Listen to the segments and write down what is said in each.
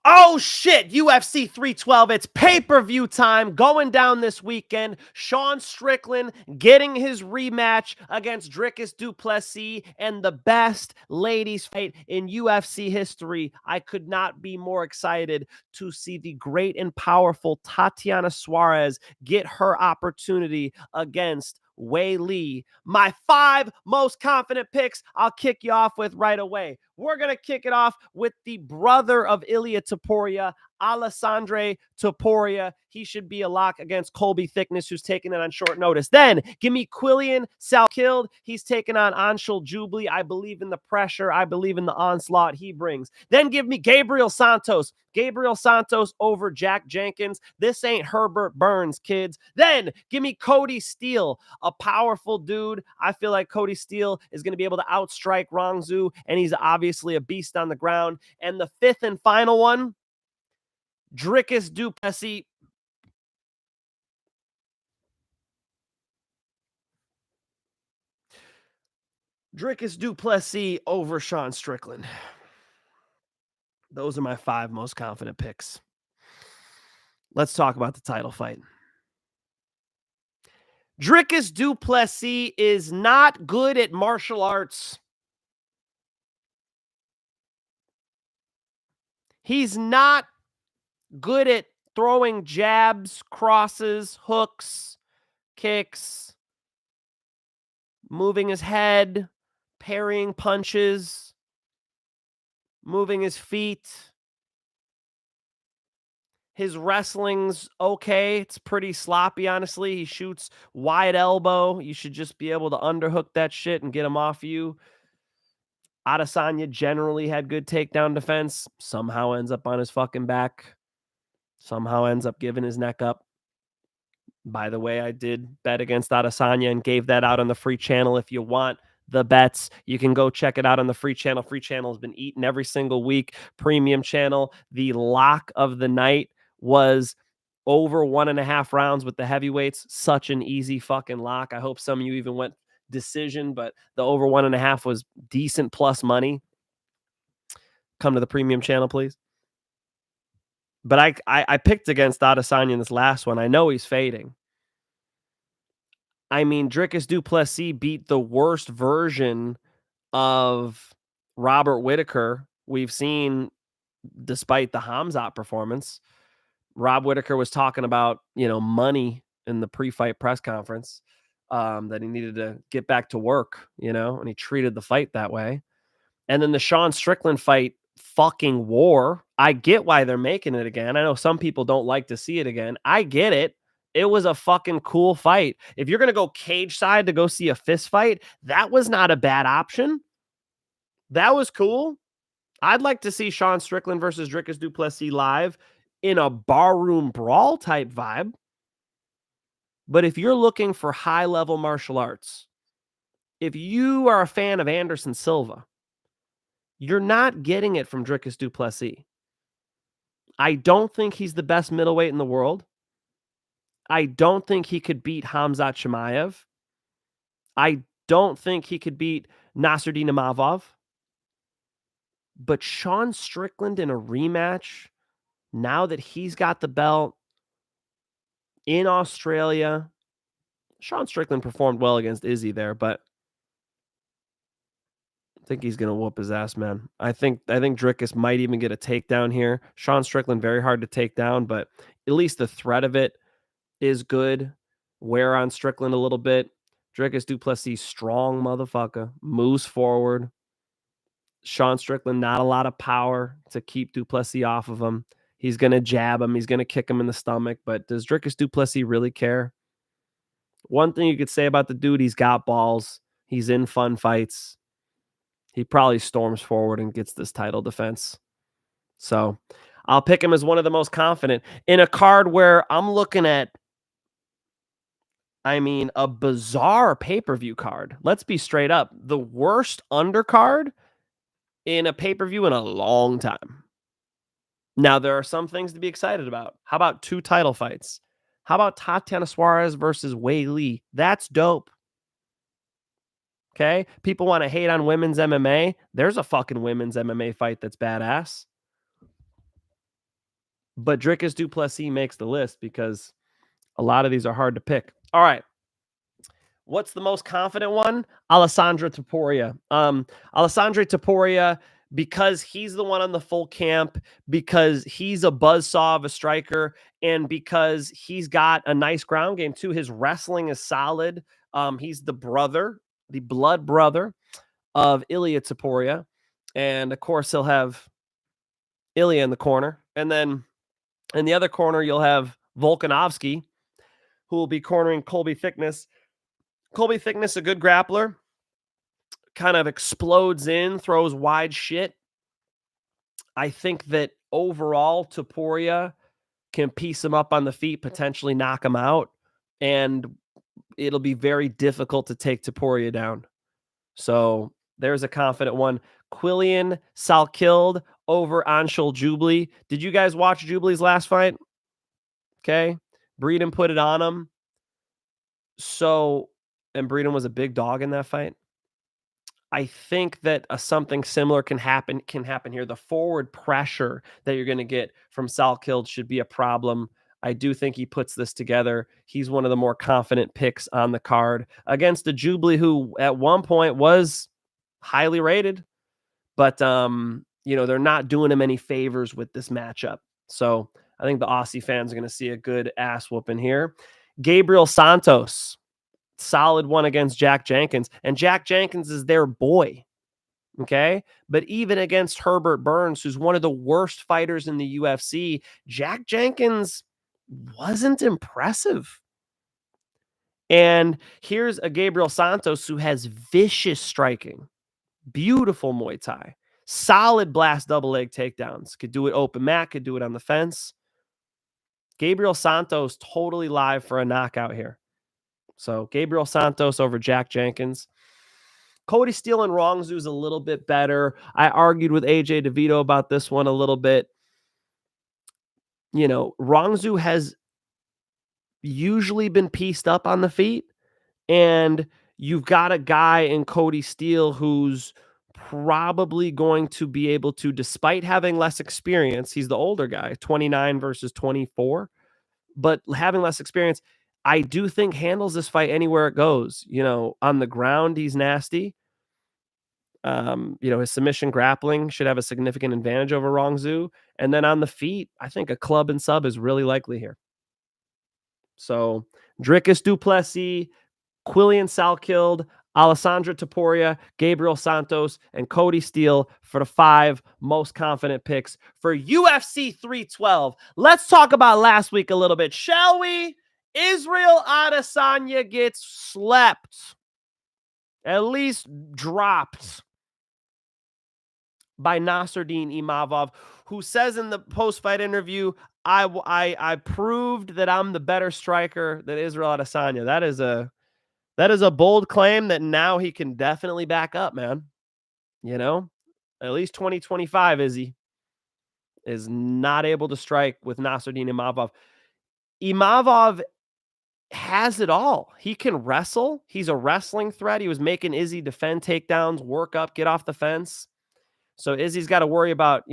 Oh shit, UFC 312, it's pay-per-view time going down this weekend. Sean Strickland getting his rematch against Dricus du Plessis and the best ladies fight in UFC history. I could not be more excited to see the great and powerful Tatiana Suarez get her opportunity against Weili. My 5 most confident picks I'll kick you off with right away. We're going to kick it off with the brother of Ilia Topuria, Alessandro Topuria. He should be a lock against Colby Thickness, who's taking it on short notice. Then give me Quillian Salkilld. He's taking on Anshul Jubli. I believe in the pressure. I believe in the onslaught he brings. Then give me Gabriel Santos. Gabriel Santos over Jack Jenkins. This ain't Herbert Burns, kids. Then give me Cody Steele, a powerful dude. I feel like Cody Steele is going to be able to outstrike Rongzhu, and he's obviously a beast on the ground. And the 5th and final one, Dricus du Plessis. Dricus du Plessis over Sean Strickland. Those are my 5 most confident picks. Let's talk about the title fight. Dricus du Plessis is not good at martial arts. He's not good at throwing jabs, crosses, hooks, kicks, moving his head, parrying punches, moving his feet. His wrestling's okay. It's pretty sloppy, honestly. He shoots wide elbow. You should just be able to underhook that shit and get him off you. Adesanya generally had good takedown defense. Somehow ends up on his fucking back. Somehow ends up giving his neck up. By the way, I did bet against Adesanya and gave that out on the free channel. If you want the bets, you can go check it out on the free channel. Free channel has been eaten every single week. Premium channel. The lock of the night was over 1.5 rounds with the heavyweights. Such an easy fucking lock. I hope some of you even went decision, but the over 1.5 was decent plus money. Come to the premium channel, please. But I picked against Adesanya in this last one. I know he's fading. I mean, Dricus du Plessis beat the worst version of Robert Whittaker we've seen despite the Hamzat performance. Rob Whittaker was talking about, money in the pre-fight press conference, that he needed to get back to work, and he treated the fight that way. And then the Sean Strickland fight, fucking war. I get why they're making it again. I know some people don't like to see it again. I get it. It was a fucking cool fight. If you're going to go cage side to go see a fist fight, that was not a bad option. That was cool. I'd like to see Sean Strickland versus Dricus du Plessis live in a barroom brawl type vibe. But if you're looking for high-level martial arts, if you are a fan of Anderson Silva, you're not getting it from Dricus du Plessis. I don't think he's the best middleweight in the world. I don't think he could beat Hamzat Chimaev. I don't think he could beat Nasruddin Imavov. But Sean Strickland in a rematch, now that he's got the belt in Australia, Sean Strickland performed well against Izzy there, but I think he's going to whoop his ass, man. I think Dricus might even get a takedown here. Sean Strickland, very hard to take down, but at least the threat of it is good. Wear on Strickland a little bit. Dricus du Plessis, strong motherfucker, moves forward. Sean Strickland, not a lot of power to keep du Plessis off of him. He's going to jab him. He's going to kick him in the stomach. But does Dricus du Plessis really care? One thing you could say about the dude, he's got balls. He's in fun fights. He probably storms forward and gets this title defense. So I'll pick him as one of the most confident in a card where I'm looking at, a bizarre pay-per-view card. Let's be straight up. The worst undercard in a pay-per-view in a long time. Now, there are some things to be excited about. How about 2 title fights? How about Tatiana Suarez versus Weili? That's dope. Okay? People want to hate on women's MMA. There's a fucking women's MMA fight that's badass. But Dricus du Plessis makes the list because a lot of these are hard to pick. All right. What's the most confident one? Alessandro Topuria. Alessandro Topuria, because he's the one on the full camp, because he's a buzzsaw of a striker, and because he's got a nice ground game too. His wrestling is solid. He's the blood brother of Ilia Topuria. And of course, he'll have Ilia in the corner. And then in the other corner, you'll have Volkanovski, who will be cornering Colby Thickness. Colby Thickness, a good grappler, kind of explodes in, throws wide shit. I think that overall, Topuria can piece him up on the feet, potentially knock him out, and it'll be very difficult to take Topuria down. So there's a confident one. Quillian Salkilld over Anshul Jubli. Did you guys watch Jubli's last fight? Okay. Breeden put it on him. So, and Breeden was a big dog in that fight. I think that something similar can happen here. The forward pressure that you're going to get from Salkilld should be a problem. I do think he puts this together. He's one of the more confident picks on the card against a Jubli who at one point was highly rated, but they're not doing him any favors with this matchup. So I think the Aussie fans are going to see a good ass whooping here. Gabriel Santos, solid one against Jack Jenkins, and Jack Jenkins is their boy. Okay. But even against Herbert Burns, who's one of the worst fighters in the UFC, Jack Jenkins wasn't impressive. And here's a Gabriel Santos who has vicious striking, beautiful Muay Thai, solid blast double leg takedowns, could do it open mat, could do it on the fence. Gabriel Santos totally live for a knockout here. So Gabriel Santos over Jack Jenkins. Cody Steele and Rongzhu is a little bit better. I argued with AJ DeVito about this one a little bit. Rongzhu has usually been pieced up on the feet, and you've got a guy in Cody Steele who's probably going to be able to, despite having less experience, he's the older guy, 29 versus 24, but having less experience, I do think handles this fight anywhere it goes. On the ground, he's nasty. His submission grappling should have a significant advantage over Rongzhu. And then on the feet, I think a club and sub is really likely here. So Dricus du Plessis, Quillian Salkilld, Alessandro Topuria, Gabriel Santos, and Cody Steele for the 5 most confident picks for UFC 312. Let's talk about last week a little bit, shall we? Israel Adesanya gets slept, at least dropped, by Nasruddin Imavov, who says in the post-fight interview, I proved that I'm the better striker than Israel Adesanya. That is a bold claim that now he can definitely back up, man. At least 2025 is not able to strike with Nasruddin Imavov. Imavov has it all. He can wrestle. He's a wrestling threat. He was making Izzy defend takedowns, work up, get off the fence. So Izzy's got to worry about,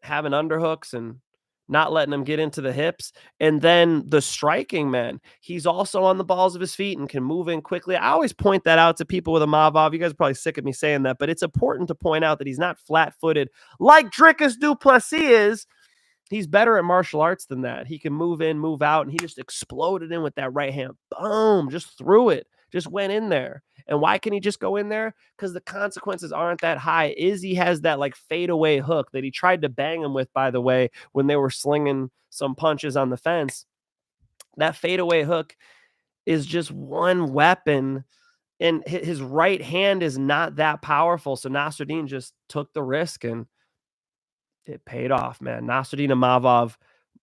having underhooks and not letting him get into the hips. And then the striking, man, he's also on the balls of his feet and can move in quickly. I always point that out to people with Imavov. You guys are probably sick of me saying that, but it's important to point out that he's not flat-footed like Dricus du Plessis is. He's better at martial arts than that. He can move in, move out, and he just exploded in with that right hand. Boom, just threw it, just went in there. And why can he just go in there? Because the consequences aren't that high. Izzy has that fadeaway hook that he tried to bang him with, by the way, when they were slinging some punches on the fence. That fadeaway hook is just one weapon, and his right hand is not that powerful. So Nasruddin just took the risk, and it paid off, man. Nasruddin Imavov,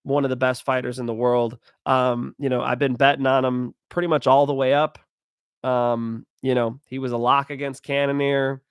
one of the best fighters in the world. I've been betting on him pretty much all the way up. He was a lock against Cannonier.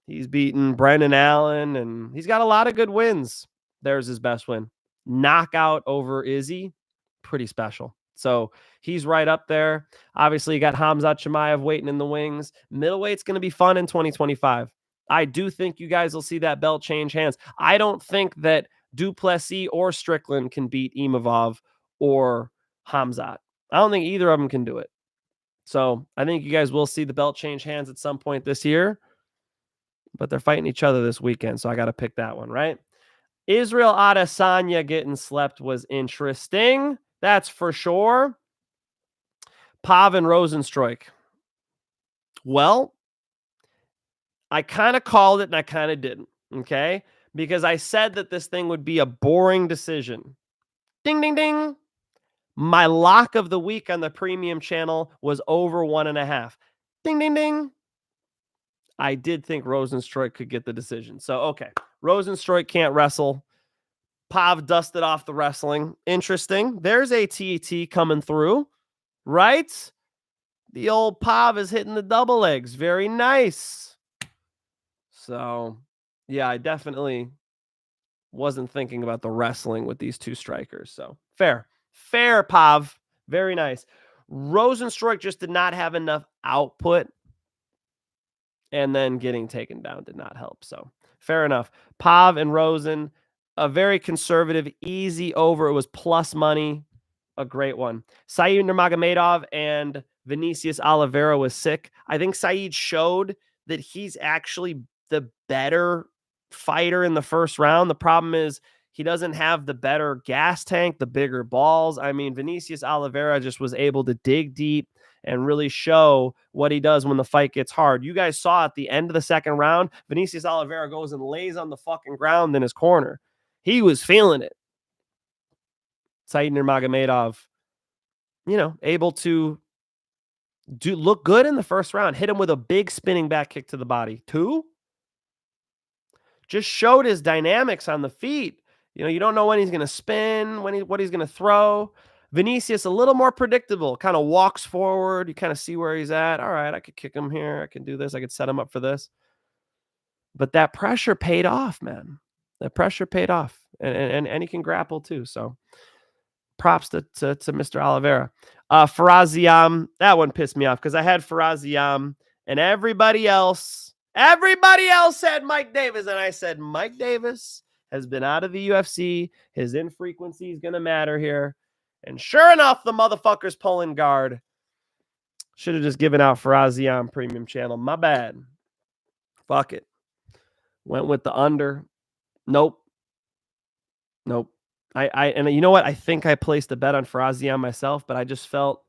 He's beaten Brendan Allen, and he's got a lot of good wins. There's his best win. Knockout over Izzy, pretty special. So he's right up there. Obviously, you got Khamzat Chimaev waiting in the wings. Middleweight's going to be fun in 2025. I do think you guys will see that belt change hands. I don't think that Du Plessis or Strickland can beat Imavov or Khamzat. I don't think either of them can do it. So I think you guys will see the belt change hands at some point this year, but they're fighting each other this weekend, so I got to pick that one, right? Israel Adesanya getting slept was interesting. That's for sure. Pav and Rozenstruik. Well, I kind of called it and I kind of didn't, okay? Because I said that this thing would be a boring decision. Ding, ding, ding. My lock of the week on the premium channel was over 1.5. Ding, ding, ding. I did think Rozenstruik could get the decision. So, okay. Rozenstruik can't wrestle. Pav dusted off the wrestling. Interesting. There's a TET coming through, right? The old Pav is hitting the double legs. Very nice. So, yeah, I definitely wasn't thinking about the wrestling with these two strikers. So, fair. Fair, Pav. Very nice. Rozenstruik just did not have enough output, and then getting taken down did not help. So, fair enough. Pav and Rosen, a very conservative, easy over. It was plus money. A great one. Said Nurmagomedov and Vinicius Oliveira was sick. I think Said showed that he's actually the better fighter in the first round. The problem is he doesn't have the better gas tank, the bigger balls. I mean, Vinicius Oliveira just was able to dig deep and really show what he does when the fight gets hard. You guys saw at the end of the second round, Vinicius Oliveira goes and lays on the fucking ground in his corner. He was feeling it. Said Nurmagomedov, able to look good in the first round. Hit him with a big spinning back kick to the body. 2. Just showed his dynamics on the feet. You don't know when he's going to spin, what he's going to throw. Vinicius, a little more predictable, kind of walks forward. You kind of see where he's at. All right, I could kick him here. I can do this. I could set him up for this. But that pressure paid off, man. That pressure paid off. And he can grapple too. So props to Mr. Oliveira. Faraz Ziam, that one pissed me off because I had Faraz Ziam and everybody else said Mike Davis. And I said, Mike Davis has been out of the UFC. His infrequency is going to matter here. And sure enough, the motherfucker's pulling guard. Should have just given out Faraz Ziam premium channel. My bad. Fuck it. Went with the under. Nope. And you know what? I think I placed a bet on Faraz Ziam myself, but I just felt,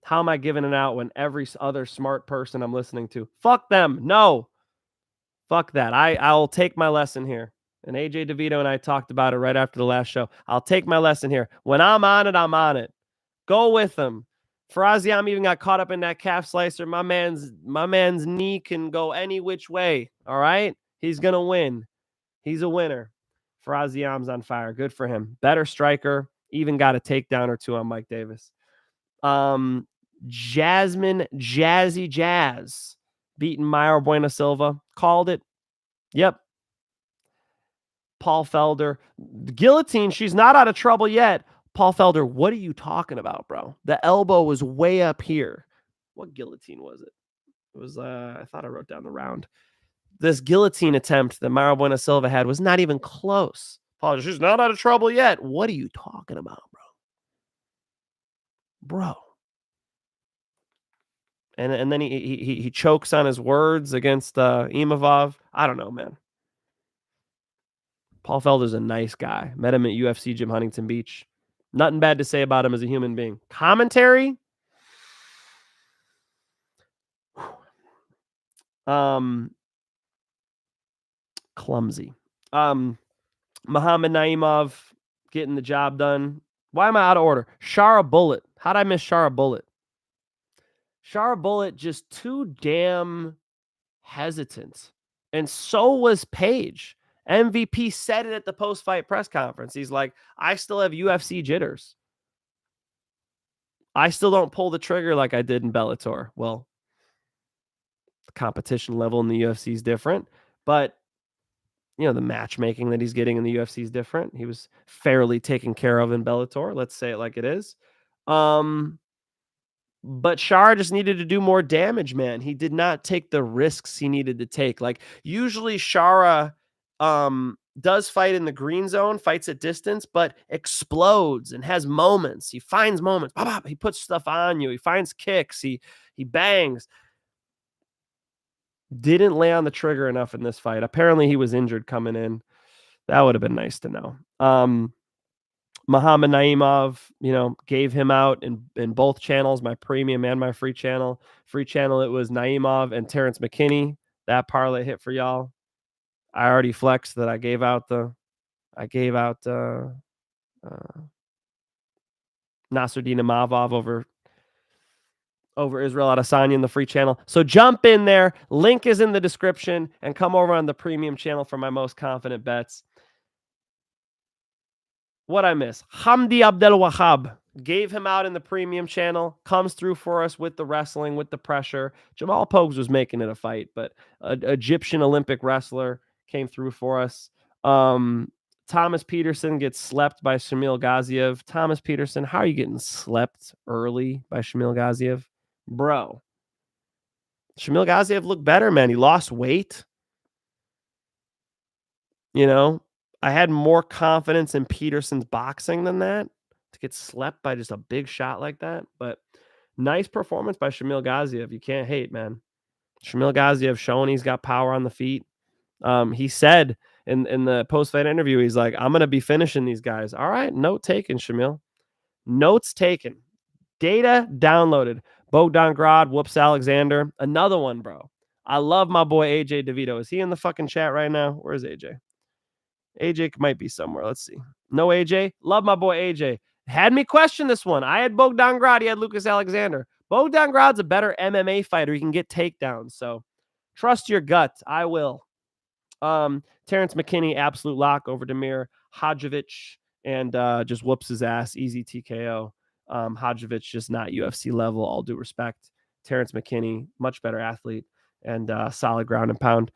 how am I giving it out when every other smart person I'm listening to? Fuck them. No. Fuck that. I'll take my lesson here. And AJ DeVito and I talked about it right after the last show. I'll take my lesson here. When I'm on it, I'm on it. Go with them. Faraz Ziam even got caught up in that calf slicer. My man's knee can go any which way. All right? He's going to win. He's a winner. Faraz Ziam's on fire. Good for him. Better striker. Even got a takedown or two on Mike Davis. Jasmine Jazzy Jazz beating Mayra Bueno Silva. Called it. Yep. Paul Felder. Guillotine. She's not out of trouble yet. Paul Felder, what are you talking about, bro? The elbow was way up here. What guillotine was it? It was, I thought I wrote down the round. This guillotine attempt that Mayra Bueno Silva had was not even close. Paul, she's not out of trouble yet. What are you talking about, bro? And then he chokes on his words against Imavov. I don't know, man. Paul Felder's a nice guy. Met him at UFC Gym Huntington Beach. Nothing bad to say about him as a human being. Commentary? Clumsy. Muhammad Naimov getting the job done. Why am I out of order? Shara Bullet. How'd I miss Shara Bullet? Shara Bullet just too damn hesitant. And so was Paige. MVP said it at the post-fight press conference. He's like, I still have UFC jitters. I still don't pull the trigger like I did in Bellator. Well, the competition level in the UFC is different, but the matchmaking that he's getting in the UFC is different. He was fairly taken care of in Bellator. Let's say it like it is. But Shara just needed to do more damage, man. He did not take the risks he needed to take. Like usually Shara does fight in the green zone, fights at distance, but explodes and has moments. He finds moments. He puts stuff on you. He finds kicks. He bangs. Didn't lay on the trigger enough in this fight. Apparently he was injured coming in. That would have been nice to know. Muhammad Naimov, gave him out in both channels, my premium and my free channel. Free channel, it was Naimov and Terrence McKinney. That parlay hit for y'all. I already flexed that I gave out Nasruddin Imavov over Israel Adesanya in the free channel. So jump in there. Link is in the description and come over on the premium channel for my most confident bets. What I miss? Hamdi Abdel Wahab gave him out in the premium channel, comes through for us with the wrestling, with the pressure. Jamal Pogues was making it a fight, but an Egyptian Olympic wrestler came through for us. Thomas Peterson gets slept by Shamil Gaziev. Thomas Peterson, how are you getting slept early by Shamil Gaziev? Bro. Shamil Gaziev looked better, man. He lost weight. I had more confidence in Peterson's boxing than that to get slept by just a big shot like that. But nice performance by Shamil Gaziev. You can't hate, man. Shamil Gaziev showing he's got power on the feet. He said in the post-fight interview, he's like, I'm going to be finishing these guys. All right, note taken, Shamil. Notes taken. Data downloaded. Bogdan Grad whoops Alexander. Another one, bro. I love my boy AJ DeVito. Is he in the fucking chat right now? Where's AJ? AJ might be somewhere. Let's see. No AJ. Love my boy AJ. Had me question this one. I had Bogdan Grad. He had Lucas Alexander. Bogdan Grad's a better MMA fighter. He can get takedowns. So trust your gut. I will. Terrence McKinney, absolute lock over Damir Hadjovic, and just whoops his ass. Easy TKO. Hadjovic just not UFC level. All due respect. Terrence McKinney, much better athlete and solid ground and pound.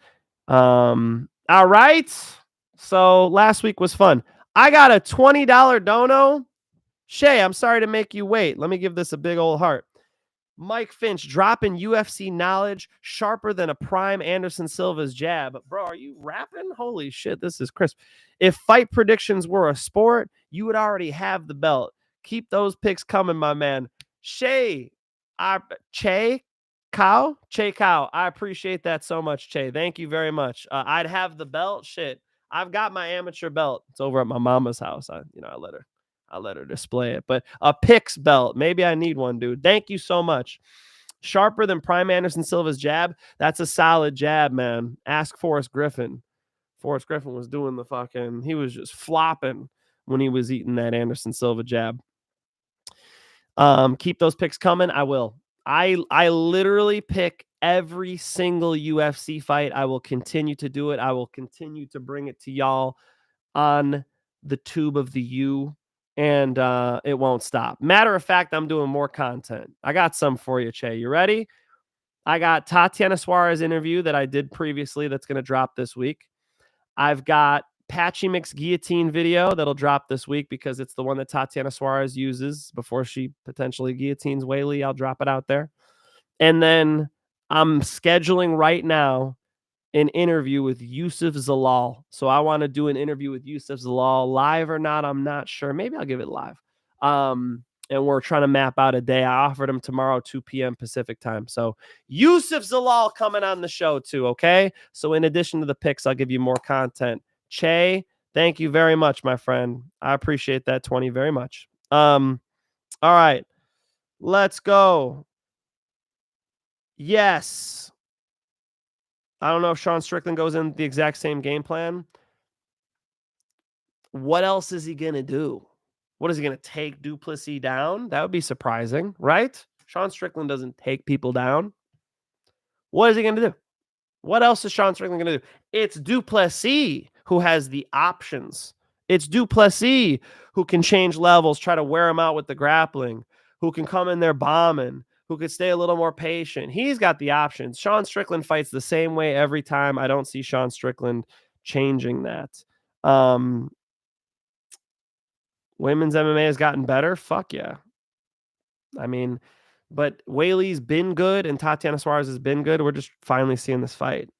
All right. So last week was fun. I got a $20 dono. Shay, I'm sorry to make you wait. Let me give this a big old heart. Mike Finch dropping UFC knowledge sharper than a prime Anderson Silva's jab. Bro, are you rapping? Holy shit, this is crisp. If fight predictions were a sport, you would already have the belt. Keep those picks coming, my man. Che Cow. I appreciate that so much, Che. Thank you very much. I'd have the belt. Shit. I've got my amateur belt. It's over at my mama's house. I let her display it. But a picks belt. Maybe I need one, dude. Thank you so much. Sharper than Prime Anderson Silva's jab. That's a solid jab, man. Ask Forrest Griffin. Forrest Griffin was doing the fucking, he was just flopping when he was eating that Anderson Silva jab. Keep those picks coming. I will. I literally pick every single UFC fight. I will continue to do it. I will continue to bring it to y'all on the tube of the U, and it won't stop. Matter of fact, I'm doing more content. I got some for you, Che. You ready? I got Tatiana Suarez interview that I did previously that's going to drop this week. I've got Patchy Mix guillotine video that'll drop this week because it's the one that Tatiana Suarez uses before she potentially guillotines Weili. I'll drop it out there. And then I'm scheduling right now an interview with Youssef Zalal. So I want to do an interview with Youssef Zalal, live or not, I'm not sure. Maybe I'll give it live. And we're trying to map out a day. I offered him tomorrow, 2 p.m. Pacific time. So Youssef Zalal coming on the show too, okay? So in addition to the picks, I'll give you more content. Che, thank you very much, my friend. I appreciate that 20 very much. All right. Let's go. Yes. I don't know if Sean Strickland goes in the exact same game plan. What else is he going to do? What is he going to take Du Plessis down? That would be surprising, right? Sean Strickland doesn't take people down. What is he going to do? What else is Sean Strickland going to do? It's Du Plessis who has the options. It's Du Plessis who can change levels, try to wear him out with the grappling, who can come in there bombing, who could stay a little more patient. He's got the options. Sean Strickland fights the same way every time. I don't see Sean Strickland changing that. Women's MMA has gotten better. Fuck yeah. I mean, but Weili's been good and Tatiana Suarez has been good. We're just finally seeing this fight.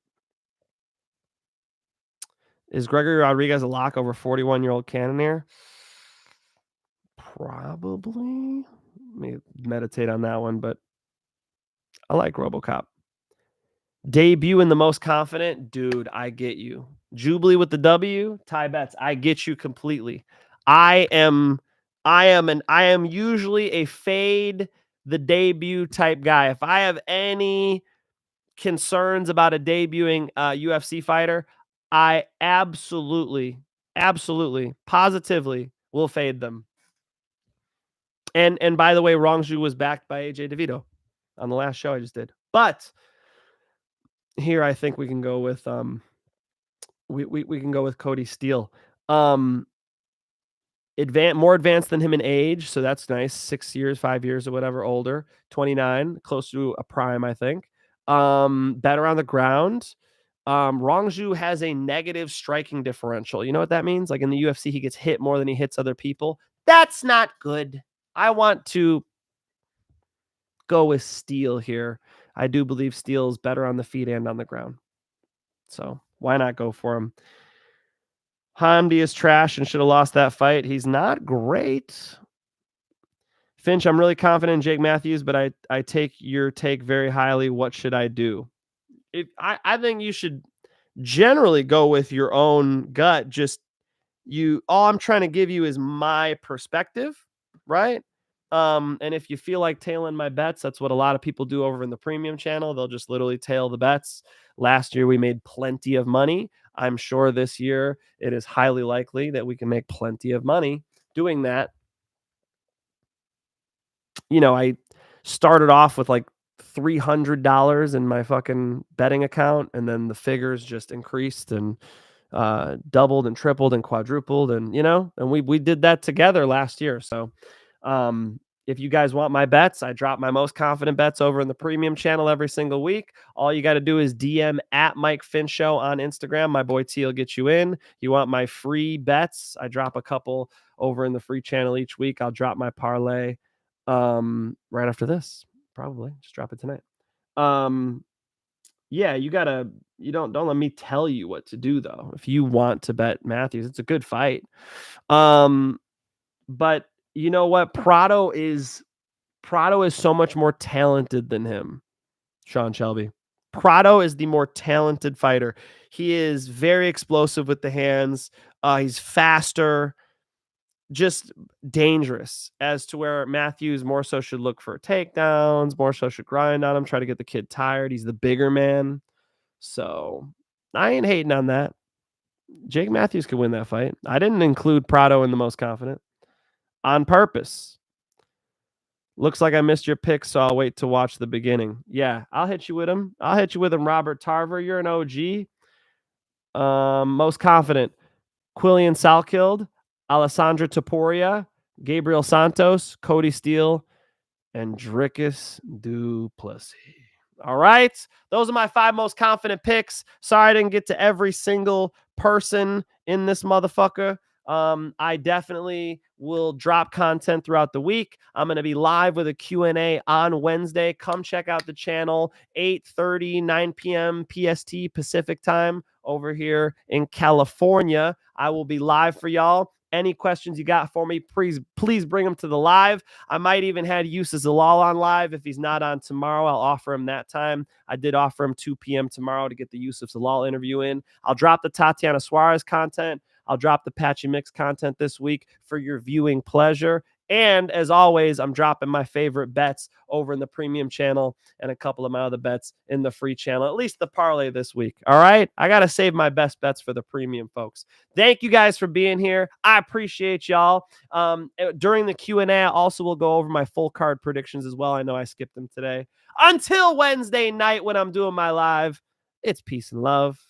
Is Gregory Rodriguez a lock over 41-year-old Cannonier? Probably. Let me meditate on that one, but I like RoboCop. Debut in the most confident, dude. I get you. Jubli with the W. Ty Betts, I get you completely. I am usually a fade the debut type guy. If I have any concerns about a debuting UFC fighter, I absolutely, positively will fade them. And by the way, Rongzhu was backed by AJ DeVito on the last show I just did. But here I think we can go with we can go with Cody Steele. More advanced than him in age, so that's nice. 6 years, 5 years or whatever older. 29, close to a prime, I think. Better on the ground. Rongzhu has a negative striking differential. You know what that means? Like in the UFC, he gets hit more than he hits other people. That's not good. I want to go with Steele here. I do believe Steele is better on the feet and on the ground. So why not go for him? Hamdi is trash and should have lost that fight. He's not great. Finch, I'm really confident in Jake Matthews, but I take your take very highly. What should I do? I think you should generally go with your own gut. All I'm trying to give you is my perspective, right? And if you feel like tailing my bets, that's what a lot of people do over in the premium channel. They'll just literally tail the bets. Last year, we made plenty of money. I'm sure this year it is highly likely that we can make plenty of money doing that. You know, I started off with like $300 in my fucking betting account, and then the figures just increased and doubled and tripled and quadrupled, and we did that together last year. So if you guys want my bets, I drop my most confident bets over in the premium channel every single week. All you got to do is DM at Mike Finch Show on Instagram. My boy T will get you in. You want my free bets? I drop a couple over in the free channel each week. I'll drop my parlay right after this. Probably just drop it tonight. Yeah, you don't let me tell you what to do though. If you want to bet Matthews, it's a good fight. But you know what? Prado is so much more talented than him, Sean Shelby. Prado is the more talented fighter. He is very explosive with the hands. He's faster, just dangerous, as to where Matthews more so should look for takedowns, more so should grind on him, try to get the kid tired. He's the bigger man. So I ain't hating on that. Jake Matthews could win that fight. I didn't include Prado in the most confident on purpose. Looks like I missed your pick, so I'll wait to watch the beginning. Yeah, I'll hit you with him. Robert Tarver. You're an OG. Most confident. Quillian Salkilld, Alessandra Topuria, Gabriel Santos, Cody Steele, and Dricus du Plessis. All right. Those are my 5 most confident picks. Sorry I didn't get to every single person in this motherfucker. I definitely will drop content throughout the week. I'm going to be live with a Q&A on Wednesday. Come check out the channel, 8:30, 9 p.m. PST Pacific time over here in California. I will be live for y'all. Any questions you got for me, please bring them to the live. I might even have Youssef Zalal on live. If he's not on tomorrow, I'll offer him that time. I did offer him 2 p.m. tomorrow to get the Youssef Zalal interview in. I'll drop the Tatiana Suarez content. I'll drop the Patchy Mix content this week for your viewing pleasure. And as always, I'm dropping my favorite bets over in the premium channel and a couple of my other bets in the free channel, at least the parlay this week. All right. I got to save my best bets for the premium folks. Thank you guys for being here. I appreciate y'all. During the Q&A, I also will go over my full card predictions as well. I know I skipped them today. Until Wednesday night when I'm doing my live, it's peace and love.